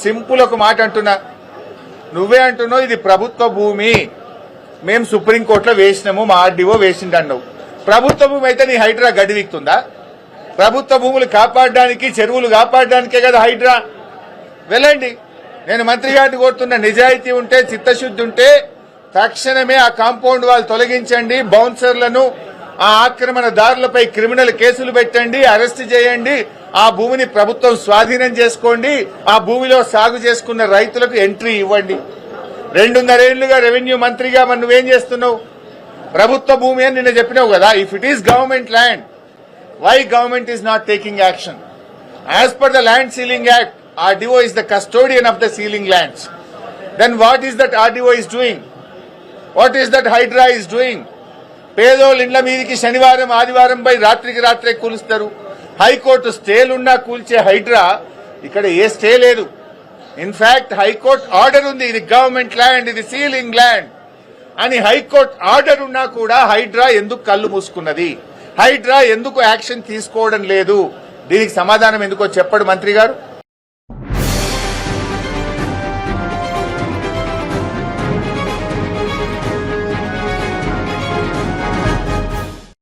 Simple ఒక మాట అంటున్నా, నువ్వే అంటున్నావు ఇది ప్రభుత్వ భూమి, మేము సుప్రీంకోర్టులో వేసినాము, మా ఆర్డీఓ వేసిండన్నావు. ప్రభుత్వ భూమి అయితే నీ హైడ్రా గడివిక్తుందా? ప్రభుత్వ భూములు కాపాడడానికి, చెరువులు కాపాడడానికే కదా హైడ్రా. వెళ్ళండి, నేను మంత్రి గారిని కోరుతున్న, నిజాయితీ ఉంటే, చిత్తశుద్ధి ఉంటే తక్షణమే ఆ కాంపౌండ్ వాళ్ళు తొలగించండి, బౌన్సర్లను, ఆ ఆక్రమణదారులపై క్రిమినల్ కేసులు పెట్టండి, అరెస్ట్ చేయండి, ఆ భూమిని ప్రభుత్వం స్వాధీనం చేసుకోండి, ఆ భూమిలో సాగు చేసుకున్న రైతులకు ఎంట్రీ ఇవ్వండి. 2.5 ఏళ్లుగా రెవెన్యూ మంత్రిగా మరి నువ్వేం చేస్తున్నావు? ప్రభుత్వ భూమి అని నిన్న చెప్పినావు కదా. If it is government land, why government is not taking action? As per the land ceiling act, RDO is the custodian of the sealing lands. Then what is that RDO is doing? What is that Hydra is doing? పేదోళ్ళ ఇండ్ల మీదకి శనివారం ఆదివారం పై రాత్రికి రాత్రే కూలుస్తారు. High court స్టేలున్నా కూల్చే Hydraa ఇక్కడ a stay లేదు. In fact high court order ఉంది, ఇది గవర్నమెంట్ ల్యాండ్, ఇది సీలింగ్ ల్యాండ్ అని హైకోర్టు ఆర్డర్ ఉన్నా కూడా హైడ్రా ఎందుకు కళ్ళు మూసుకున్నది? హైడ్రా ఎందుకు యాక్షన్ తీసుకోవడం లేదు? దీనికి సమాధానం ఎందుకో చెప్పడు మంత్రి గారు.